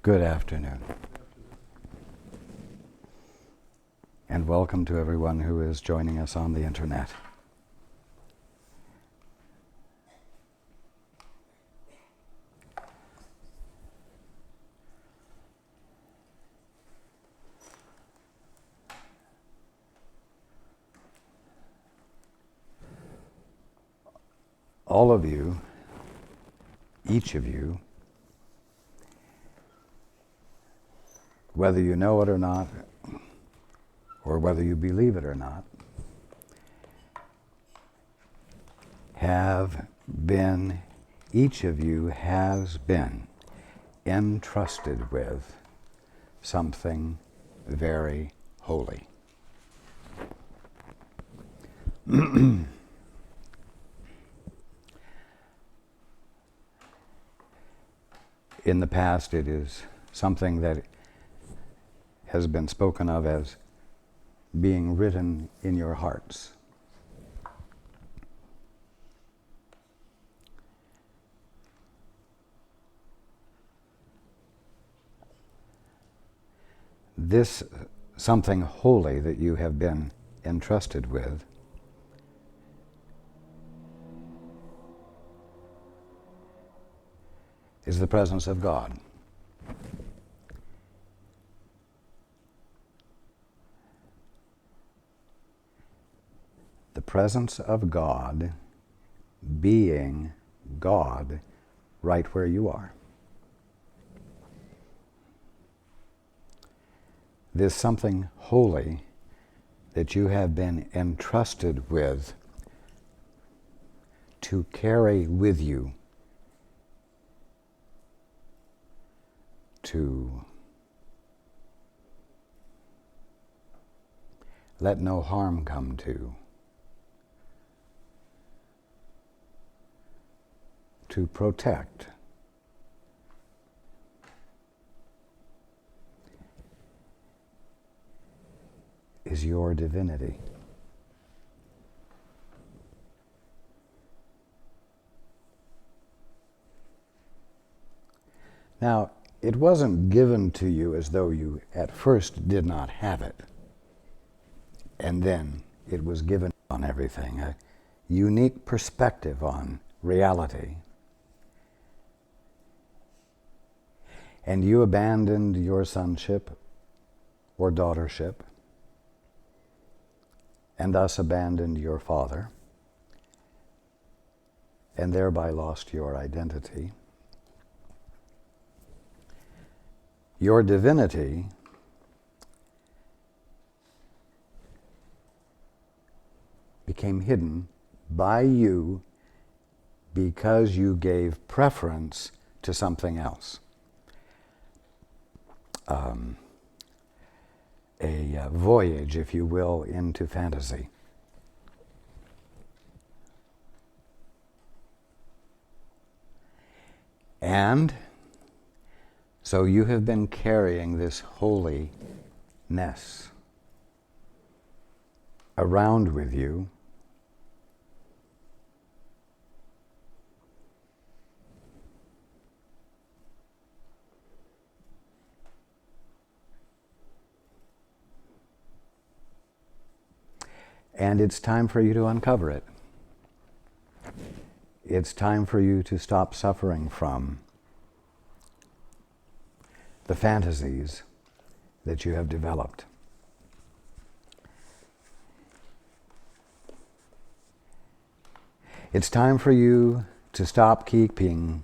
Good afternoon. And welcome to everyone who is joining us on the internet. All of you, each of you, whether you know it or not, or whether you believe it or not, each of you has been entrusted with something very holy. In the past, it is something that has been spoken of as being written in your hearts. This something holy that you have been entrusted with is the presence of God. The presence of God being God right where you are. This something holy that you have been entrusted with to carry with you, to let no harm come to protect. Is your divinity. Now, it wasn't given to you as though you at first did not have it, and then it was given on everything, a unique perspective on reality. And you abandoned your sonship or daughtership, and thus abandoned your father, and thereby lost your identity. Your divinity became hidden by you because you gave preference to something else. A voyage, if you will, into fantasy. And so you have been carrying this holiness around with you, and it's time for you to uncover it. It's time for you to stop suffering from the fantasies that you have developed. It's time for you to stop keeping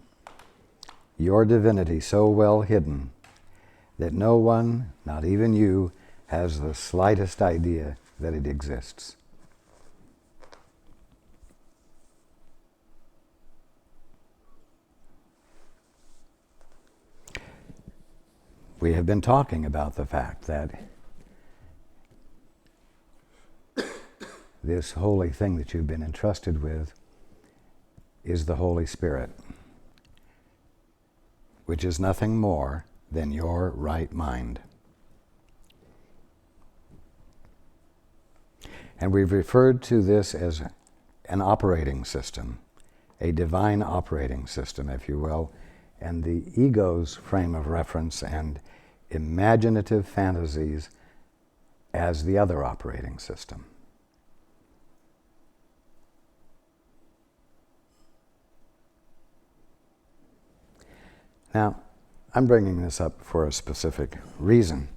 your divinity so well hidden that no one, not even you, has the slightest idea that it exists. We have been talking about the fact that this holy thing that you've been entrusted with is the Holy Spirit, which is nothing more than your right mind. And we've referred to this as an operating system, a divine operating system, if you will, and the ego's frame of reference and imaginative fantasies as the other operating system. Now, I'm bringing this up for a specific reason.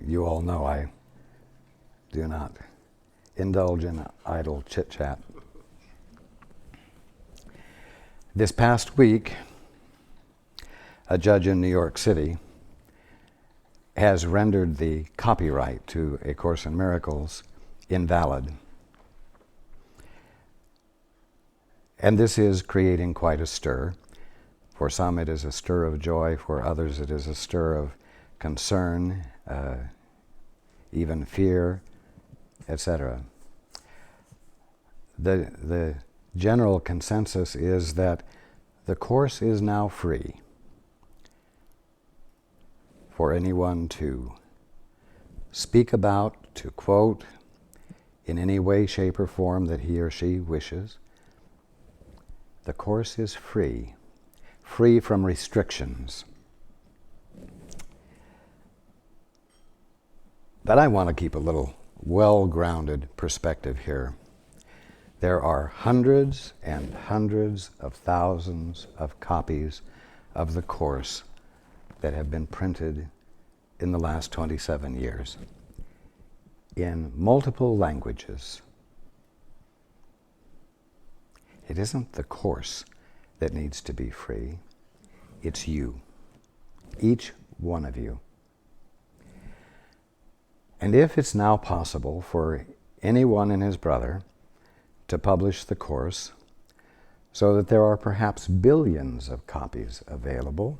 You all know I do not indulge in idle chit-chat. This past week, a judge in New York City has rendered the copyright to A Course in Miracles invalid. And this is creating quite a stir. For some it is a stir of joy, for others it is a stir of concern, even fear, etc. The general consensus is that the Course is now free for anyone to speak about, to quote, in any way, shape, or form that he or she wishes. The Course is free, free from restrictions. But I want to keep a little well-grounded perspective here. There are hundreds and hundreds of thousands of copies of the Course that have been printed in the last 27 years in multiple languages. It isn't the Course that needs to be free. It's you, each one of you. And if it's now possible for anyone and his brother to publish the Course so that there are perhaps billions of copies available,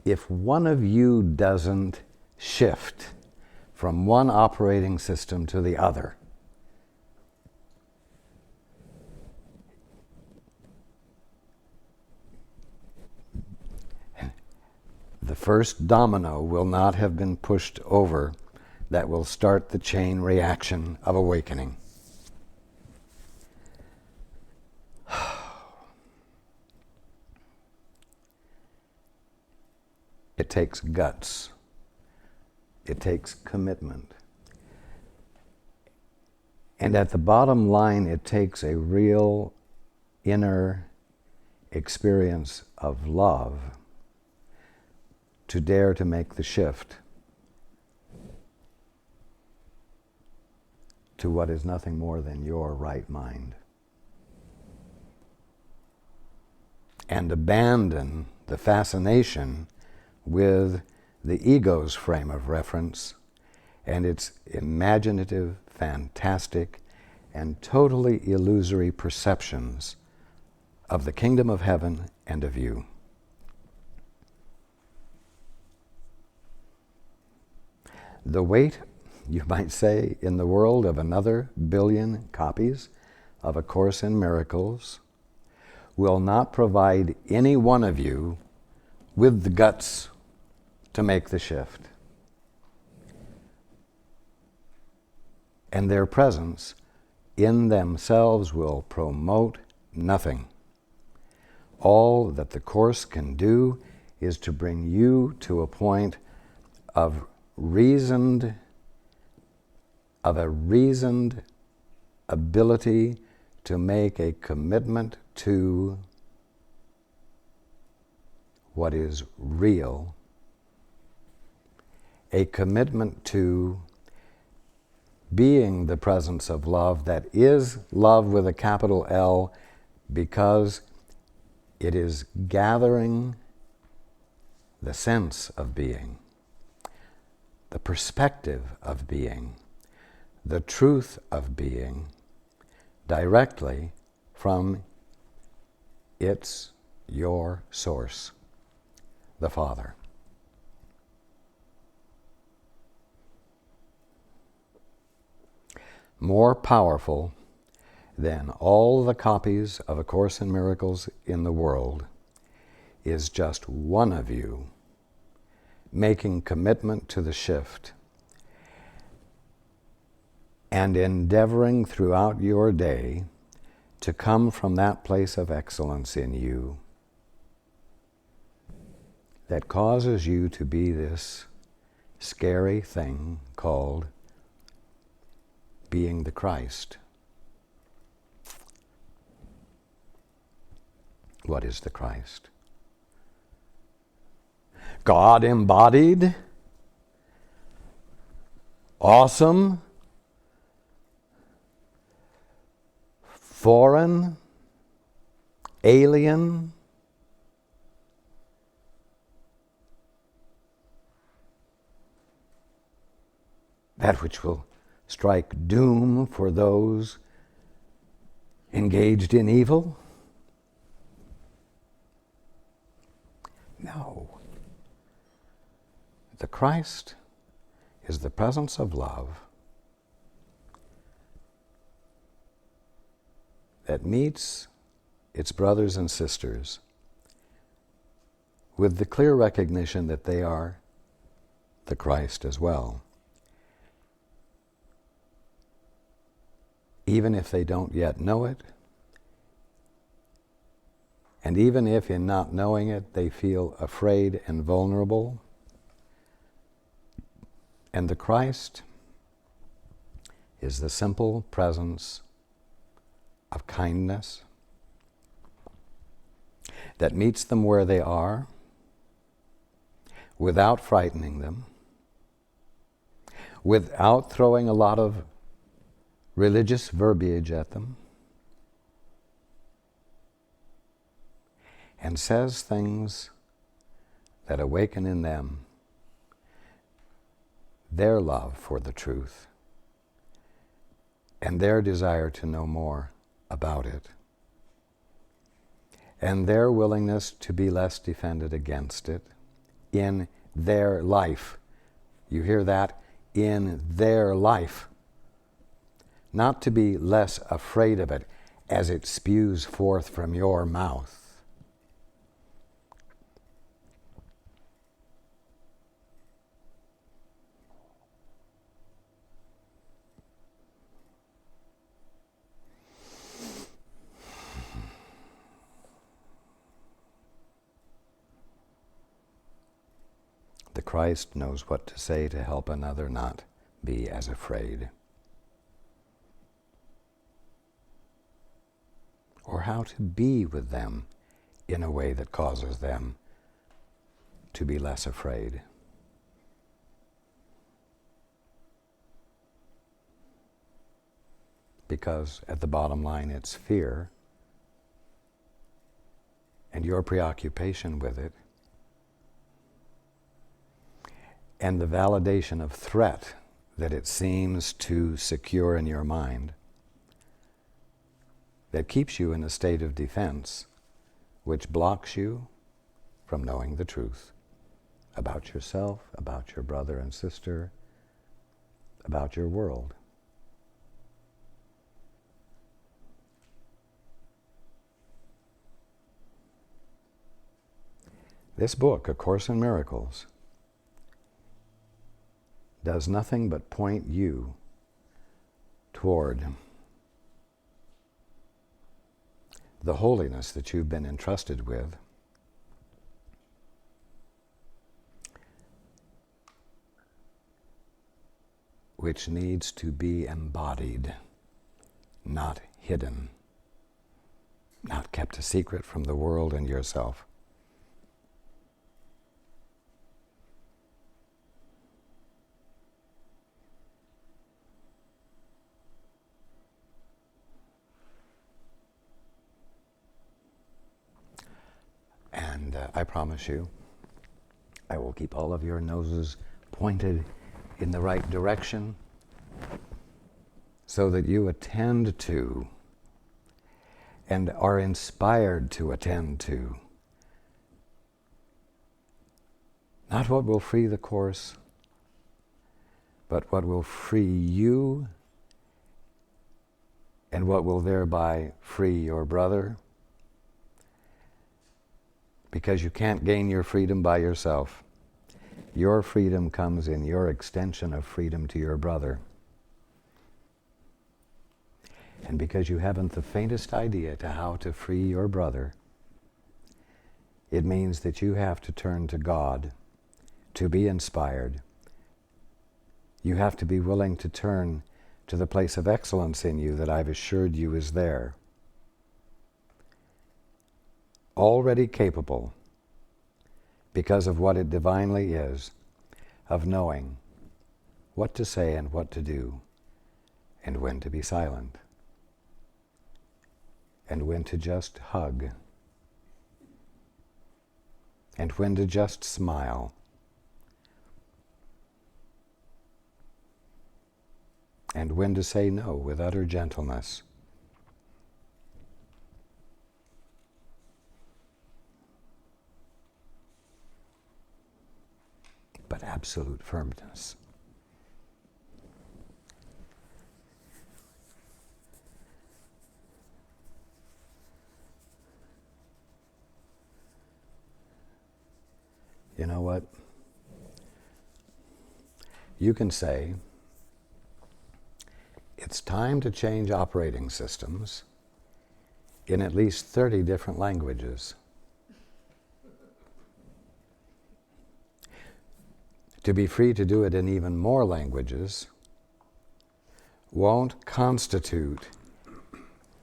if one of you doesn't shift from one operating system to the other, the first domino will not have been pushed over that will start the chain reaction of awakening. It takes guts. It takes commitment. And at the bottom line, it takes a real inner experience of love to dare to make the shift to what is nothing more than your right mind. And abandon the fascination with the ego's frame of reference and its imaginative, fantastic, and totally illusory perceptions of the kingdom of heaven and of you. The weight, you might say, in the world of another billion copies of A Course in Miracles will not provide any one of you with the guts to make the shift. And their presence in themselves will promote nothing. All that the Course can do is to bring you to a point of a reasoned ability to make a commitment to what is real, a commitment to being the presence of love that is love with a capital L, because it is gathering the sense of being, the perspective of being, the truth of being, directly from your source, the Father. More powerful than all the copies of A Course in Miracles in the world is just one of you making commitment to the shift and endeavoring throughout your day to come from that place of excellence in you that causes you to be this scary thing called being the Christ. What is the Christ? God embodied, awesome, foreign, alien, that which will strike doom for those engaged in evil? No. The Christ is the presence of love that meets its brothers and sisters with the clear recognition that they are the Christ as well. Even if they don't yet know it, and even if in not knowing it they feel afraid and vulnerable, and the Christ is the simple presence of kindness that meets them where they are without frightening them, without throwing a lot of religious verbiage at them, and says things that awaken in them their love for the truth and their desire to know more about it, and their willingness to be less defended against it in their life. You hear that? In their life. Not to be less afraid of it as it spews forth from your mouth. The Christ knows what to say to help another not be as afraid, or how to be with them in a way that causes them to be less afraid. Because at the bottom line, it's fear, and your preoccupation with it, and the validation of threat that it seems to secure in your mind, that keeps you in a state of defense, which blocks you from knowing the truth about yourself, about your brother and sister, about your world. This book, A Course in Miracles, does nothing but point you toward the holiness that you've been entrusted with, which needs to be embodied, not hidden, not kept a secret from the world and yourself. And I promise you, I will keep all of your noses pointed in the right direction so that you attend to and are inspired to attend to not what will free the Course, but what will free you and what will thereby free your brother. Because you can't gain your freedom by yourself. Your freedom comes in your extension of freedom to your brother. And because you haven't the faintest idea to how to free your brother, it means that you have to turn to God to be inspired. You have to be willing to turn to the place of excellence in you that I've assured you is there. Already capable, because of what it divinely is, of knowing what to say and what to do, and when to be silent, and when to just hug, and when to just smile, and when to say no with utter gentleness. But absolute firmness. You know what? You can say, it's time to change operating systems in at least 30 different languages. To be free to do it in even more languages won't constitute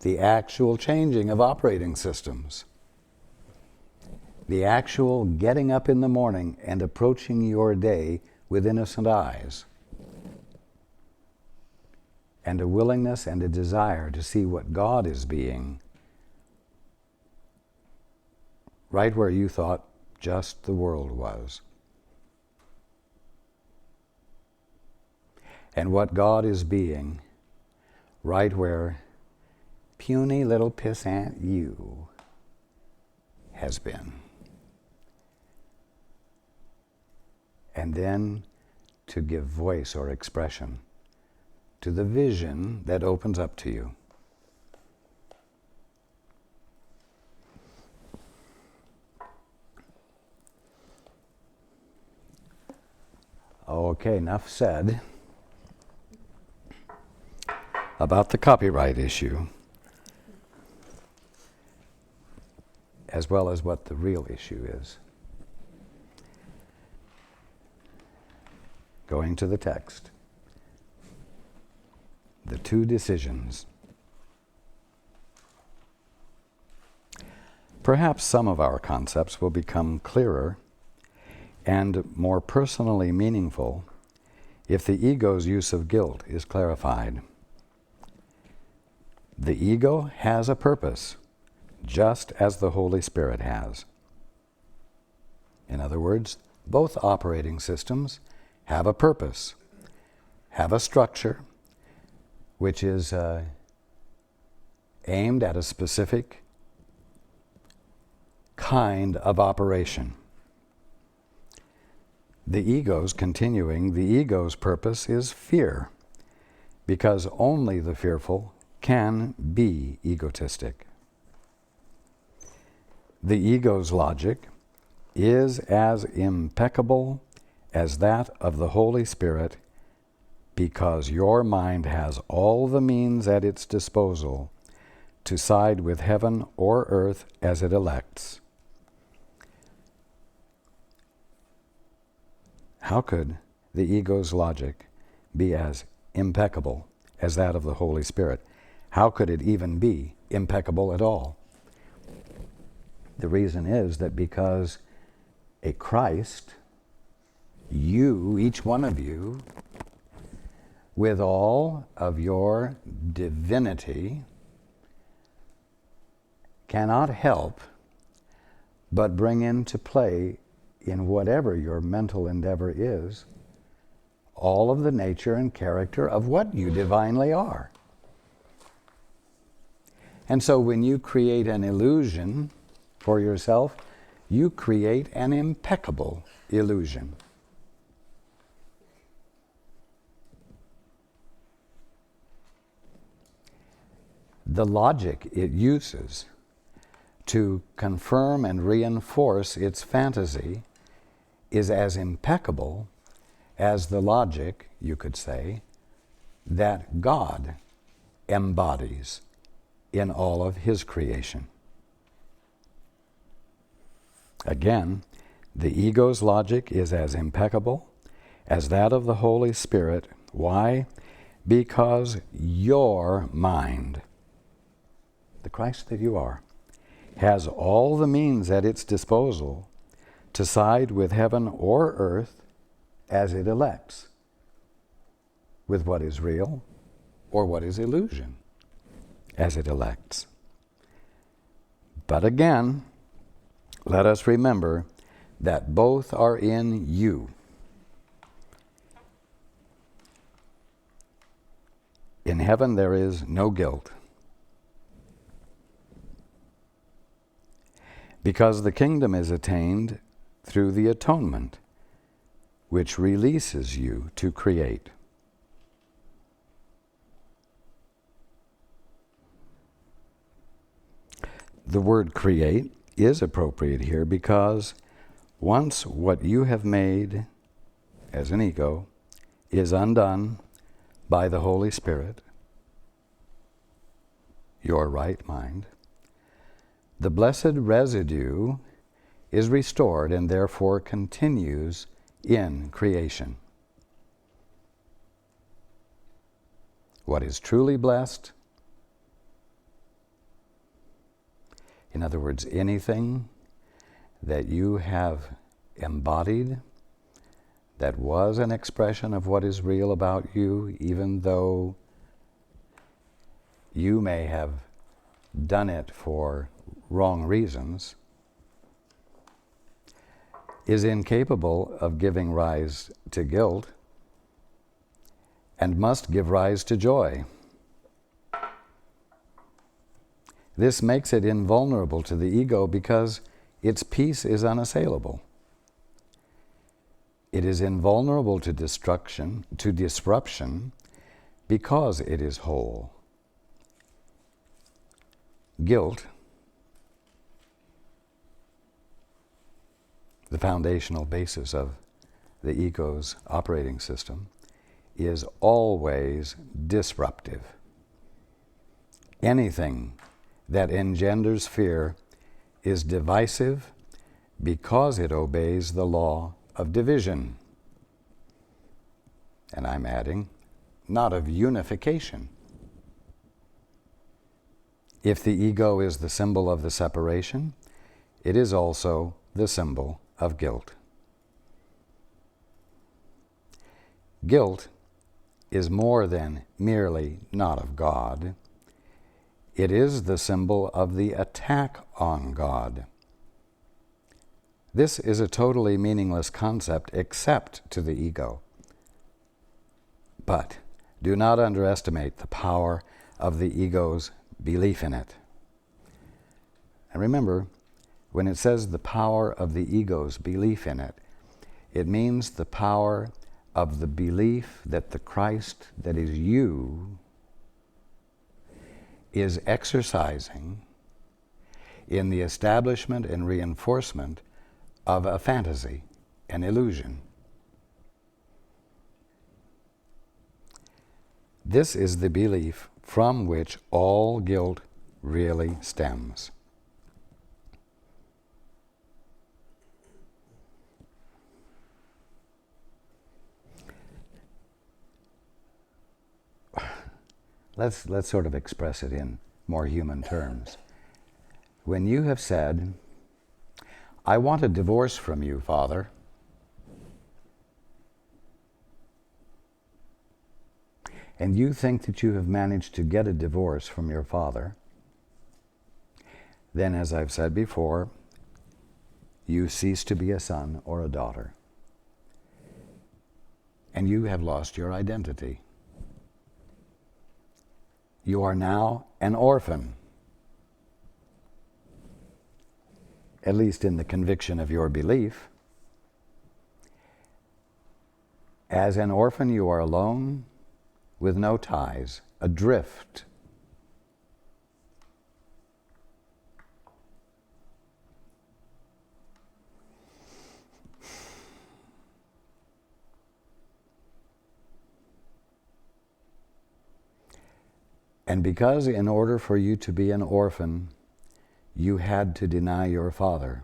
the actual changing of operating systems. The actual getting up in the morning and approaching your day with innocent eyes, and a willingness and a desire to see what God is being, right where you thought just the world was. And what God is being, right where puny little pissant you has been. And then to give voice or expression to the vision that opens up to you. Okay, enough said about the copyright issue, as well as what the real issue is. Going to the text. The two decisions. Perhaps some of our concepts will become clearer and more personally meaningful if the ego's use of guilt is clarified. The ego has a purpose, just as the Holy Spirit has. In other words, both operating systems have a purpose, have a structure, which is aimed at a specific kind of operation. The ego's purpose is fear, because only the fearful can be egotistic. The ego's logic is as impeccable as that of the Holy Spirit, because your mind has all the means at its disposal to side with heaven or earth as it elects. How could the ego's logic be as impeccable as that of the Holy Spirit? How could it even be impeccable at all? The reason is that because a Christ, you, each one of you, with all of your divinity, cannot help but bring into play, in whatever your mental endeavor is, all of the nature and character of what you divinely are. And so when you create an illusion for yourself, you create an impeccable illusion. The logic it uses to confirm and reinforce its fantasy is as impeccable as the logic, you could say, that God embodies in all of his creation. Again, the ego's logic is as impeccable as that of the Holy Spirit. Why? Because your mind, the Christ that you are, has all the means at its disposal to side with heaven or earth as it elects, with what is real or what is illusion as it elects. But again, let us remember that both are in you. In heaven there is no guilt, because the kingdom is attained through the atonement, which releases you to create. The word create is appropriate here because once what you have made as an ego is undone by the Holy Spirit, your right mind, the blessed residue is restored and therefore continues in creation. What is truly blessed, in other words, anything that you have embodied that was an expression of what is real about you, even though you may have done it for wrong reasons, is incapable of giving rise to guilt and must give rise to joy. This makes it invulnerable to the ego because its peace is unassailable. It is invulnerable to destruction, to disruption, because it is whole. Guilt, the foundational basis of the ego's operating system, is always disruptive. Anything that engenders fear is divisive because it obeys the law of division. And I'm adding, not of unification. If the ego is the symbol of the separation, it is also the symbol of guilt. Guilt is more than merely not of God. It is the symbol of the attack on God. This is a totally meaningless concept except to the ego. But do not underestimate the power of the ego's belief in it. And remember, when it says the power of the ego's belief in it, it means the power of the belief that the Christ that is you is exercising in the establishment and reinforcement of a fantasy, an illusion. This is the belief from which all guilt really stems. Let's sort of express it in more human terms. When you have said, I want a divorce from you, Father, and you think that you have managed to get a divorce from your father, then, as I've said before, you cease to be a son or a daughter. And you have lost your identity. You are now an orphan, at least in the conviction of your belief. As an orphan, you are alone, with no ties, adrift. And because in order for you to be an orphan, you had to deny your father,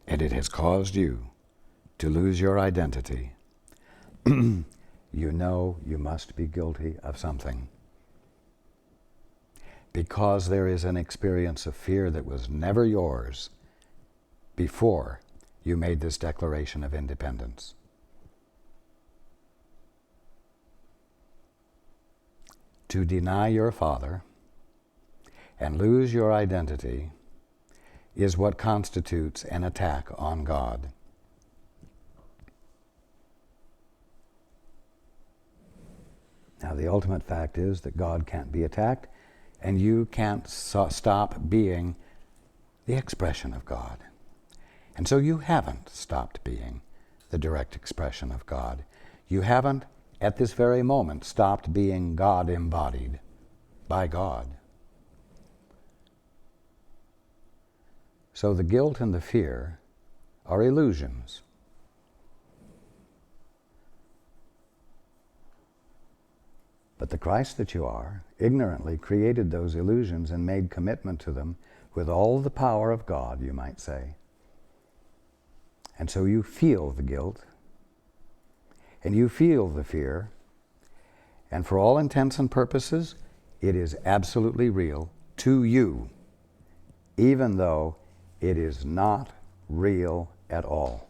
and it has caused you to lose your identity, you know you must be guilty of something. Because there is an experience of fear that was never yours before you made this declaration of independence. To deny your father and lose your identity is what constitutes an attack on God. Now, the ultimate fact is that God can't be attacked, and you can't stop being the expression of God. And so you haven't stopped being the direct expression of God. You haven't, at this very moment, stopped being God embodied by God. So the guilt and the fear are illusions. But the Christ that you are ignorantly created those illusions and made commitment to them with all the power of God, you might say. And so you feel the guilt, and you feel the fear, and for all intents and purposes, it is absolutely real to you, even though it is not real at all.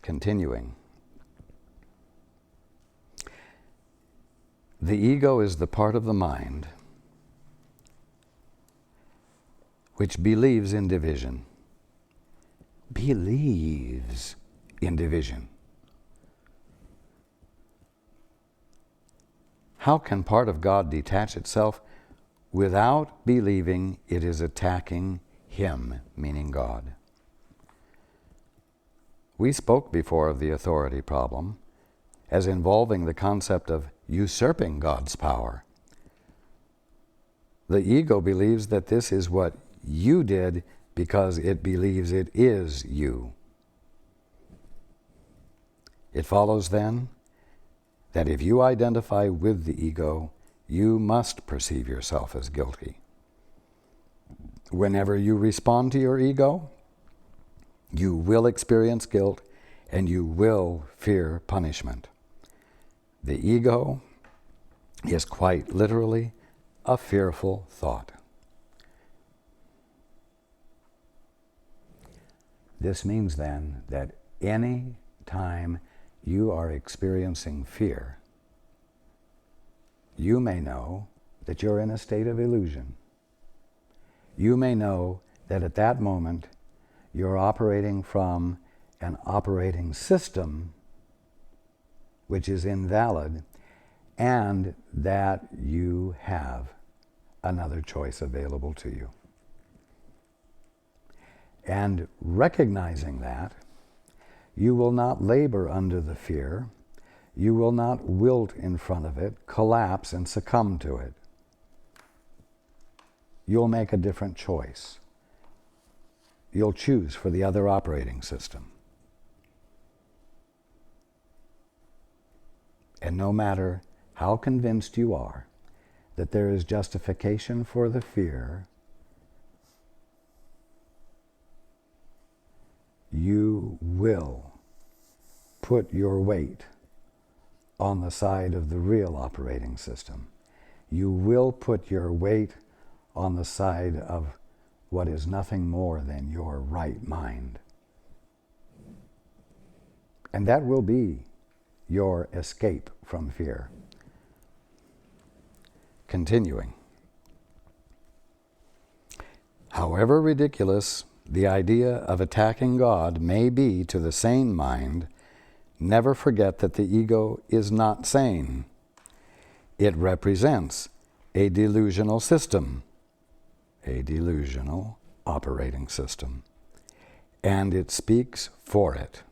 Continuing. The ego is the part of the mind which believes in division. Believes in division. How can part of God detach itself without believing it is attacking Him, meaning God? We spoke before of the authority problem as involving the concept of usurping God's power. The ego believes that this is what you did because it believes it is you. It follows then that if you identify with the ego, you must perceive yourself as guilty. Whenever you respond to your ego, you will experience guilt and you will fear punishment. The ego is quite literally a fearful thought. This means then that any time you are experiencing fear, you may know that you're in a state of illusion. You may know that at that moment you're operating from an operating system which is invalid, and that you have another choice available to you. And recognizing that, you will not labor under the fear, you will not wilt in front of it, collapse and succumb to it. You'll make a different choice. You'll choose for the other operating system. And no matter how convinced you are that there is justification for the fear, you will put your weight on the side of the real operating system. You will put your weight on the side of what is nothing more than your right mind. And that will be your escape from fear. Continuing. However ridiculous the idea of attacking God may be to the sane mind, never forget that the ego is not sane. It represents a delusional system, a delusional operating system, and it speaks for it.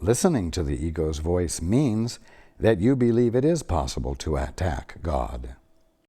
Listening to the ego's voice means that you believe it is possible to attack God.